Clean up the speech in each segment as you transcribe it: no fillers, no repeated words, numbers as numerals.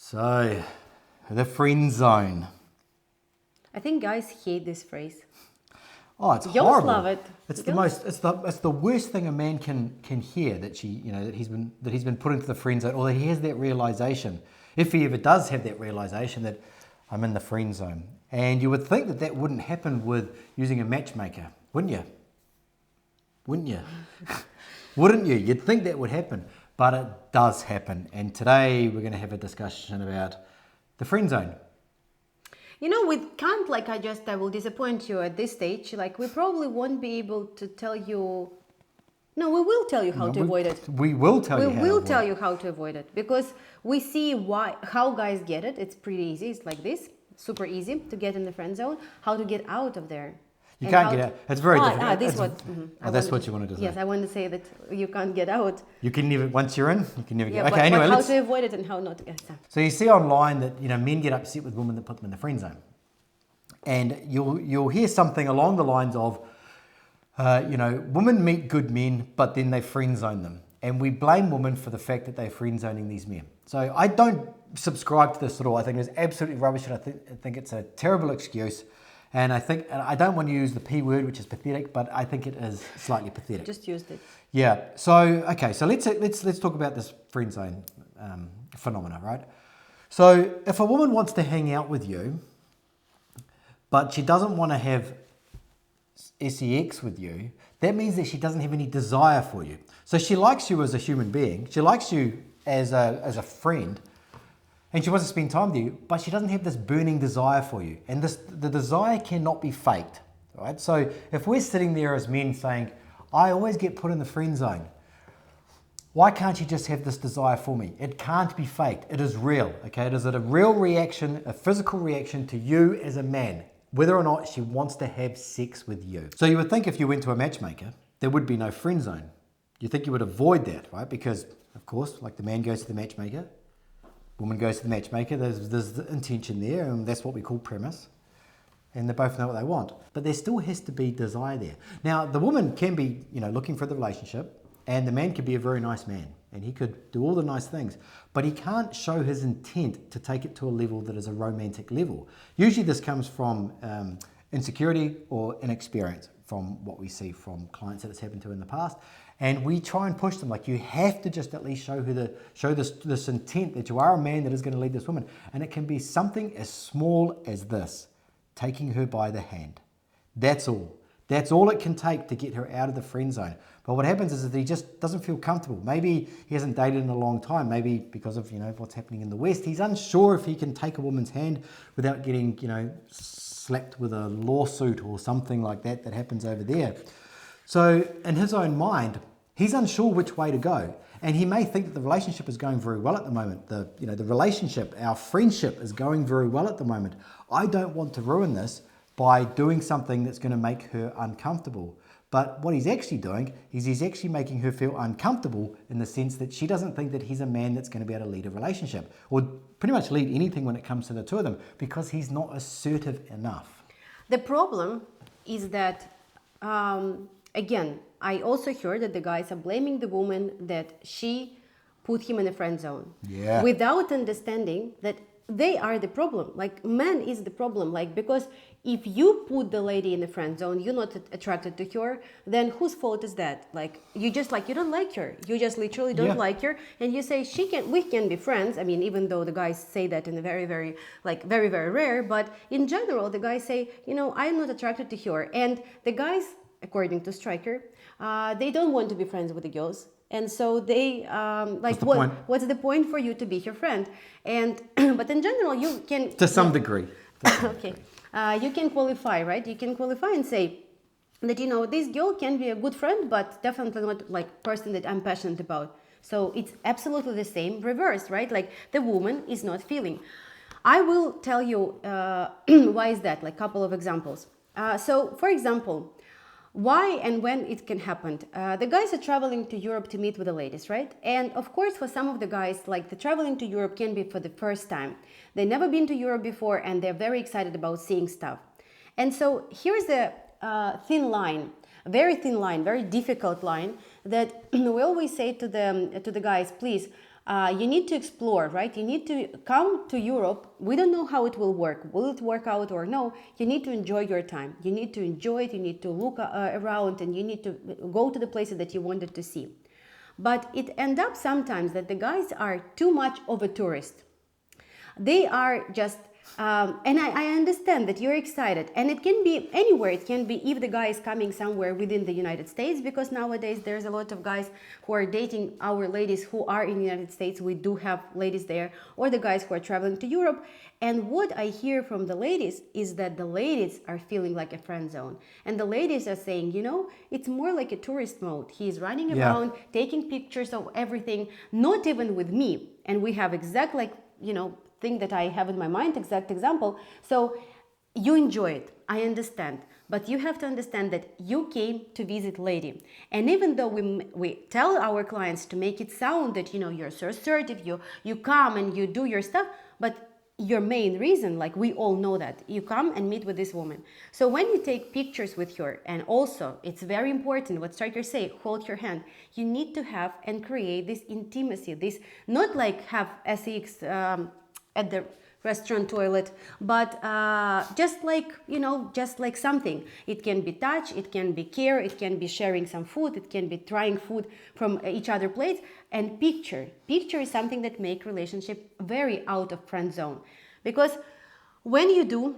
So, the friend zone. I think guys hate this phrase. Oh, it's Girls horrible. love it. It's Girls- it's the worst thing a man can hear, that he's been put into the friend zone, or that he has that realization. If he ever does have that realization that I'm in the friend zone. And you would think that wouldn't happen with using a matchmaker, wouldn't you? Wouldn't you? Wouldn't you? You'd think that would happen, but it does happen. And today we're going to have a discussion about the friend zone. You know, we can't, I will disappoint you at this stage. Like, we probably won't be able to tell you. No, we will tell you how to avoid it. We will tell you how. We will tell you how to avoid it, because we see how guys get it. It's pretty easy. It's like this, super easy to get in the friend zone. How to get out of there. You can't get out. It's very difficult. That's what you wanted to say. Yes, I want to say that you can't get out. You can never, once you're in, you can never get out. Okay, Okay, anyway, how to avoid it and how not to get out. So you see online that men get upset with women that put them in the friend zone, and you'll hear something along the lines of, women meet good men, but then they friend zone them, and we blame women for the fact that they're friend zoning these men. So I don't subscribe to this at all. I think it's absolutely rubbish, and I think it's a terrible excuse. And I don't want to use the P word, which is pathetic, but I think it is slightly pathetic. Just used it. Yeah. So okay. So let's talk about this friend zone phenomena, right? So if a woman wants to hang out with you, but she doesn't want to have sex with you, that means that she doesn't have any desire for you. So she likes you as a human being. She likes you as a friend. And she wants to spend time with you, but she doesn't have this burning desire for you. And the desire cannot be faked, right? So if we're sitting there as men saying, I always get put in the friend zone, why can't you just have this desire for me? It can't be faked. It is real, okay? It is a real reaction, a physical reaction to you as a man, whether or not she wants to have sex with you. So you would think if you went to a matchmaker, there would be no friend zone. You think you would avoid that, right? Because, of course, like the man goes to the matchmaker, woman goes to the matchmaker, there's the intention there, and that's what we call premise. And they both know what they want. But there still has to be desire there. Now, the woman can be, looking for the relationship, and the man could be a very nice man, and he could do all the nice things, but he can't show his intent to take it to a level that is a romantic level. Usually this comes from insecurity or inexperience, from what we see from clients that it's happened to in the past. And we try and push them, like, you have to just at least show this intent that you are a man that is going to lead this woman. And it can be something as small as this, taking her by the hand. That's all. That's all it can take to get her out of the friend zone. But what happens is that he just doesn't feel comfortable. Maybe he hasn't dated in a long time. Maybe because of what's happening in the West, he's unsure if he can take a woman's hand without getting slapped with a lawsuit or something like that happens over there. So in his own mind, he's unsure which way to go. And he may think that the relationship is going very well at the moment. The relationship, our friendship is going very well at the moment. I don't want to ruin this by doing something that's going to make her uncomfortable. But what he's actually doing is he's actually making her feel uncomfortable in the sense that she doesn't think that he's a man that's going to be able to lead a relationship or pretty much lead anything when it comes to the two of them, because he's not assertive enough. The problem is that, again, I also heard that the guys are blaming the woman that she put him in a friend zone. Yeah. Without understanding that they are the problem. Like, man is the problem. Like, because if you put the lady in the friend zone, you're not attracted to her, then whose fault is that? Like, you don't like her. You just literally don't like her. And you say, we can be friends. I mean, even though the guys say that in a very, very, very, very rare, but in general, the guys say, I'm not attracted to her. And the guys, according to Stryker, they don't want to be friends with the girls. And so they what's the point for you to be her friend? And but in general, you can to some degree. Okay, you can qualify, right? You can qualify and say that this girl can be a good friend, but definitely not like person that I'm passionate about. So it's absolutely the same reverse, right? Like, the woman is not feeling. I will tell you why is that. Like, a couple of examples. So for example, why and when it can happen. The guys are traveling to Europe to meet with the ladies, right? And of course, for some of the guys, like, the traveling to Europe can be for the first time. They've never been to Europe before, and they're very excited about seeing stuff. And so here's the thin line, very difficult line that we always say to the guys, please, You need to explore, right? You need to come to Europe. We don't know how it will work. Will it work out or no? You need to enjoy your time. You need to enjoy it. You need to look around, and you need to go to the places that you wanted to see. But it ends up sometimes that the guys are too much of a tourist. They are just, and I understand that you're excited, and it can be anywhere. It can be if the guy is coming somewhere within the United States, because nowadays there's a lot of guys who are dating our ladies who are in the United States. We do have ladies there, or the guys who are traveling to Europe. And what I hear from the ladies is that the ladies are feeling like a friend zone. And the ladies are saying, you know, it's more like a tourist mode. He's running around, taking pictures of everything, not even with me. And we have exact, like, you know, thing that I have in my mind, exact example. So you enjoy it, I understand, but you have to understand that you came to visit lady. And even though we tell our clients to make it sound that, you know, you're so assertive, you come and you do your stuff, but your main reason, like we all know that, you come and meet with this woman. So when you take pictures with her, and also it's very important what Stryker say, hold your hand, you need to have and create this intimacy, this, not like have sex at the restaurant toilet, but just like, you know, just like something. It can be touch, it can be care, it can be sharing some food, it can be trying food from each other plates. And picture is something that make relationship very out of friend zone. Because when you do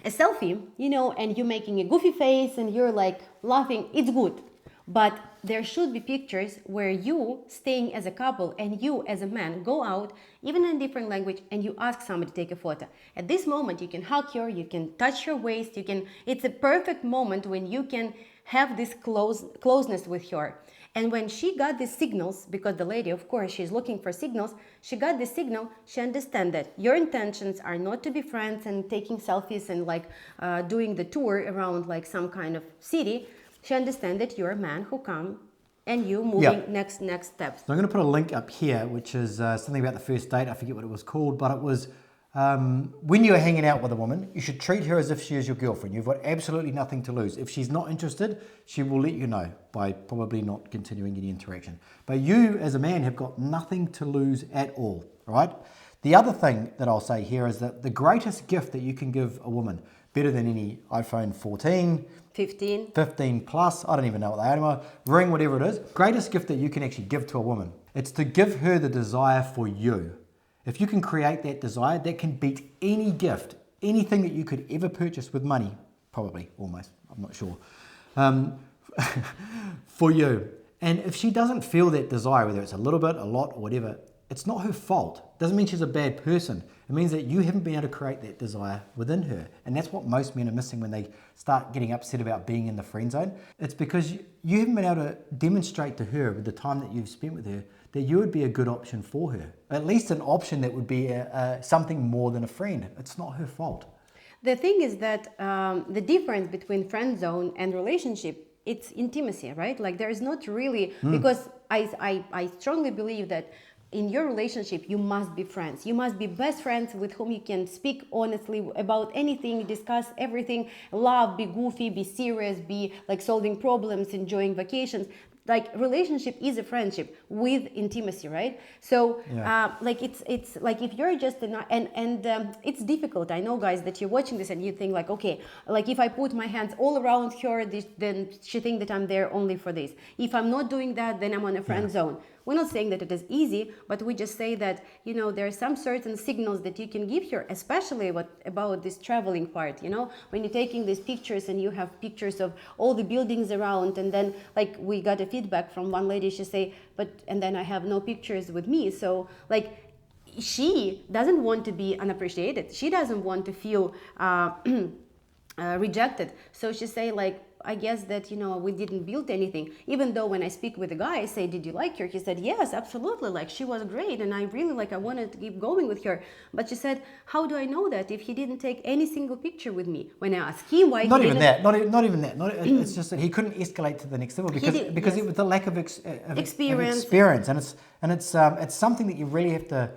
a selfie, you know, and you're making a goofy face and you're like laughing, it's good. But there should be pictures where you staying as a couple and you as a man go out, even in a different language, and you ask somebody to take a photo. At this moment, you can hug her, you can touch her waist, it's a perfect moment when you can have this closeness with her. And when she got these signals, because the lady, of course, she's looking for signals, she got this signal, she understands that your intentions are not to be friends and taking selfies and like doing the tour around like some kind of city. She understands that you're a man who come and you moving next steps. So I'm going to put a link up here, which is something about the first date. I forget what it was called, but it was when you're hanging out with a woman, you should treat her as if she is your girlfriend. You've got absolutely nothing to lose. If she's not interested, she will let you know by probably not continuing any interaction. But you as a man have got nothing to lose at all, right? The other thing that I'll say here is that the greatest gift that you can give a woman, better than any iPhone 14, 15 plus, I don't even know what they are anymore, ring, whatever it is, greatest gift that you can actually give to a woman, it's to give her the desire for you. If you can create that desire, that can beat any gift, anything that you could ever purchase with money, probably, almost, I'm not sure, for you. And if she doesn't feel that desire, whether it's a little bit, a lot, or whatever, it's not her fault. Doesn't mean she's a bad person. It means that you haven't been able to create that desire within her. And that's what most men are missing when they start getting upset about being in the friend zone. It's because you haven't been able to demonstrate to her with the time that you've spent with her that you would be a good option for her. At least an option that would be something more than a friend. It's not her fault. The thing is that the difference between friend zone and relationship, it's intimacy, right? Like there is not really, because I strongly believe that in your relationship, you must be friends. You must be best friends with whom you can speak honestly about anything, discuss everything, laugh, be goofy, be serious, be like solving problems, enjoying vacations. Like relationship is a friendship with intimacy, right? So like it's like if you're just it's difficult. I know, guys, that you're watching this and you think like, okay, like if I put my hands all around her, then she think that I'm there only for this. If I'm not doing that, then I'm on a friend zone. We're not saying that it is easy, but we just say that, you know, there are some certain signals that you can give her, especially about this traveling part, you know, when you're taking these pictures and you have pictures of all the buildings around, and then like we got a feedback from one lady, she say, and then I have no pictures with me. So like she doesn't want to be unappreciated. She doesn't want to feel rejected. So she say like, I guess that, you know, we didn't build anything. Even though when I speak with the guy, I say, did you like her? He said, yes, absolutely. Like she was great. And I really I wanted to keep going with her. But she said, how do I know that if he didn't take any single picture with me? When I asked him why not he even didn't. Not even that. It's just that he couldn't escalate to the next level because it was the lack of experience. And it's something that you really have to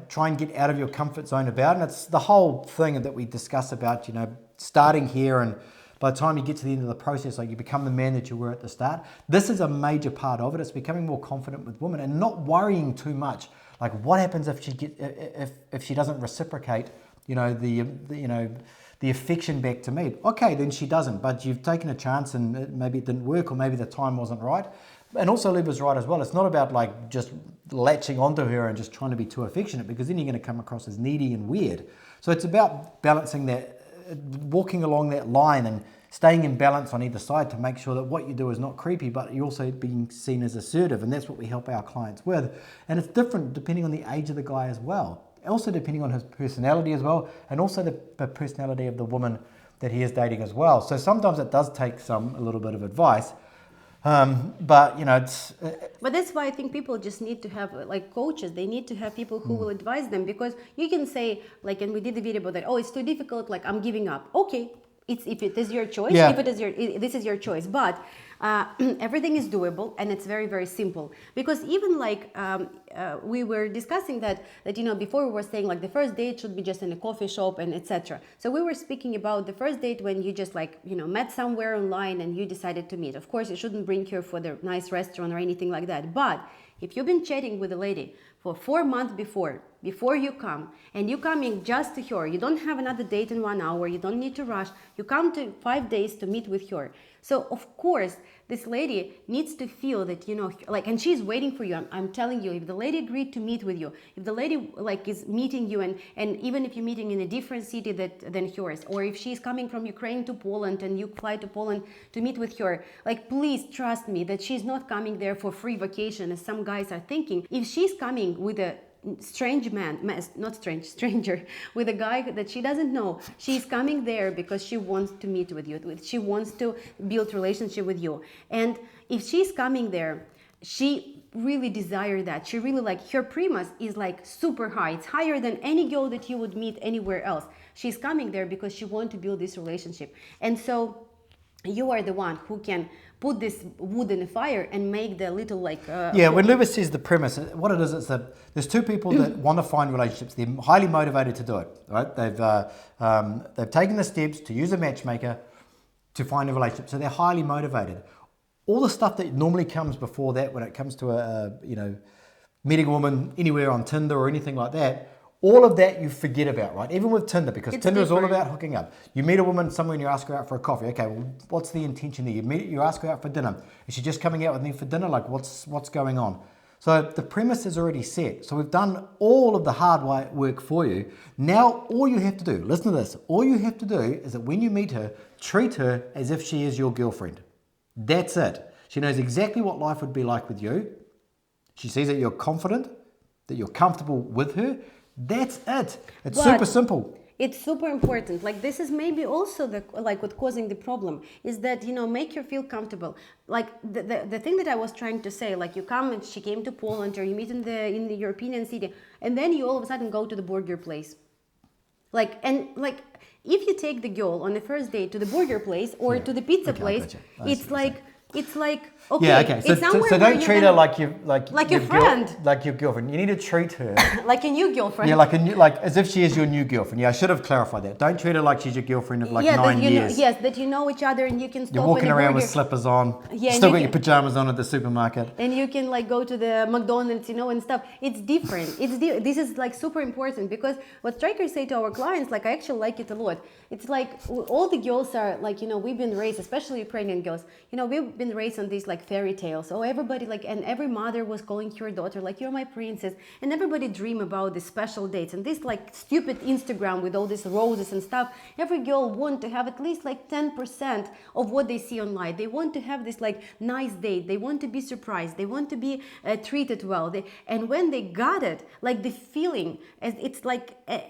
try and get out of your comfort zone about. And it's the whole thing that we discuss about, you know, starting here and by the time you get to the end of the process, like you become the man that you were at the start. This is a major part of it. It's becoming more confident with women and not worrying too much. Like what happens if she doesn't reciprocate, the affection back to me? Okay, then she doesn't, but you've taken a chance and maybe it didn't work or maybe the time wasn't right. And also Luba's right as well. It's not about like just latching onto her and just trying to be too affectionate, because then you're going to come across as needy and weird. So it's about balancing that, walking along that line and staying in balance on either side to make sure that what you do is not creepy, but you're also being seen as assertive. And that's what we help our clients with. And it's different depending on the age of the guy as well. Also depending on his personality as well, and also the personality of the woman that he is dating as well. So sometimes it does take a little bit of advice, but it's... But that's why I think people just need to have like coaches. They need to have people who will advise them, because you can say like, and we did the video about that, oh, it's too difficult, like I'm giving up. Okay, if it is your choice, Yeah. This is your choice, but everything is doable and it's very, very simple. Because even like we were discussing that before we were saying like the first date should be just in a coffee shop and etc. So we were speaking about the first date when you just met somewhere online and you decided to meet. Of course, you shouldn't bring her for the nice restaurant or anything like that. But if you've been chatting with a lady for 4 months before you come, and you're coming just to her, you don't have another date in 1 hour, you don't need to rush, you come to 5 days to meet with her. So of course, this lady needs to feel that, and she's waiting for you. I'm telling you, if the lady agreed to meet with you, if the lady is meeting you, and even if you're meeting in a different city than yours, or if she's coming from Ukraine to Poland and you fly to Poland to meet with her, please trust me that she's not coming there for free vacation, as some guys are thinking. If she's coming with a stranger, with a guy that she doesn't know, she's coming there because she wants to meet with you, she wants to build relationship with you. And if she's coming there, she really desires that. She really her premise is super high. It's higher than any girl that you would meet anywhere else. She's coming there because she wants to build this relationship. And so you are the one who can put this wood in the fire and make the little when Luba says the premise, what it is that there's two people that want to find relationships. They're highly motivated to do it, right? They've taken the steps to use a matchmaker to find a relationship, so they're highly motivated. All the stuff that normally comes before that, when it comes to meeting a woman anywhere on Tinder or anything like that, all of that you forget about, right? Even with Tinder, because Tinder is all about hooking up. You meet a woman somewhere and you ask her out for a coffee. Okay, well, what's the intention there? You ask her out for dinner. Is she just coming out with me for dinner? What's going on? So the premise is already set. So we've done all of the hard work for you. Now all you have to do, listen to this, all you have to do is that when you meet her, treat her as if she is your girlfriend. That's it. She knows exactly what life would be like with you. She sees that you're confident, that you're comfortable with her. That's it. It's super simple. It's super important. This is maybe also what's causing the problem is that make her feel comfortable. The thing that I was trying to say, you come and she came to Poland, or you meet in the European city, and then you all of a sudden go to the burger place. If you take the girl on the first date to the burger place or to the pizza place, it's okay. Yeah, okay. So don't treat her like your friend, like your girlfriend. You need to treat her like a new girlfriend. Yeah, as if she is your new girlfriend. Yeah, I should have clarified that. Don't treat her like she's your girlfriend of 9 years. That you know each other and you can stop. You're walking around with slippers on. Yeah, still got your pajamas on at the supermarket. And you can go to the McDonald's, and stuff. It's different. This is super important, because what Stryker say to our clients, I actually like it a lot. It's all the girls are we've been raised, especially Ukrainian girls. We've been raised on these fairy tales. So everybody and every mother was calling her daughter you're my princess, and everybody dream about these special dates and this stupid Instagram with all these roses and stuff. Every girl want to have at least 10% of what they see online. They want to have this nice date. They want to be surprised. They want to be treated well. And when they got it, the feeling, it's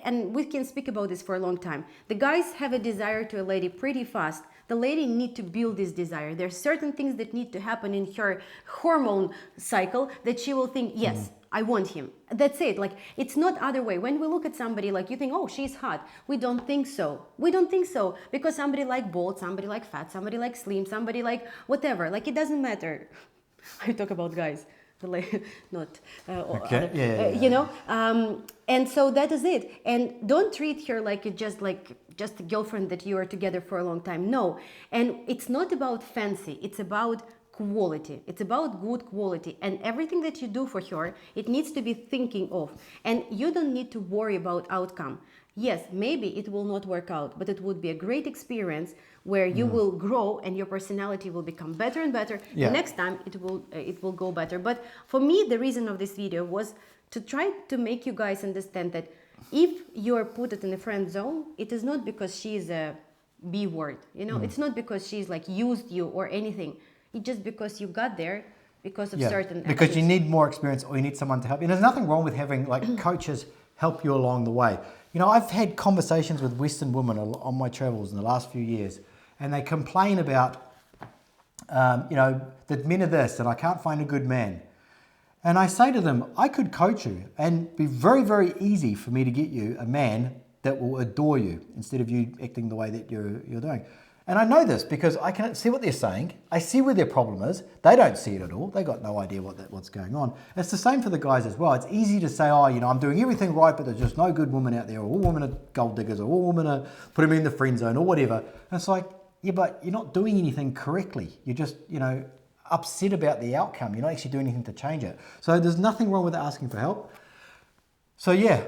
and we can speak about this for a long time. The guys have a desire to a lady pretty fast. The lady need to build this desire. There are certain things that need to happen in her hormone cycle that she will think, yes, I want him. That's it. It's not other way. When we look at somebody, you think, oh, she's hot. We don't think so. We don't think so, because somebody bald, somebody fat, somebody slim, somebody whatever. It doesn't matter. I talk about guys. not Okay. other, Yeah. you know. And so that is it. And don't treat her like just a girlfriend that you are together for a long time. No. And it's not about fancy. It's about quality. It's about good quality, and everything that you do for her, it needs to be thinking of, and you don't need to worry about outcome. Yes, maybe it will not work out, but it would be a great experience where you will grow and your personality will become better and better. Yeah. The next time it will go better. But for me, the reason of this video was to try to make you guys understand that if you are put it in a friend zone, it is not because she is a B word. You know, it's not because she's like used you or anything. It's just because you got there because of certain actions. Because you need more experience, or you need someone to help you. And there's nothing wrong with having like coaches help you along the way. You know, I've had conversations with Western women on my travels in the last few years, and they complain about, you know, that men are this, and I can't find a good man. And I say to them, I could coach you and be very, very easy for me to get you a man that will adore you instead of you acting the way that you're doing. And I know this because I can see what they're saying. I see where their problem is. They don't see it at all. They got no idea what's going on. It's the same for the guys as well. It's easy to say, oh, you know, I'm doing everything right, but there's just no good women out there, or all women are gold diggers, or all women are putting me in the friend zone, or whatever. And it's like, yeah, but you're not doing anything correctly. You're just, you know, upset about the outcome. You're not actually doing anything to change it. So there's nothing wrong with asking for help. So yeah,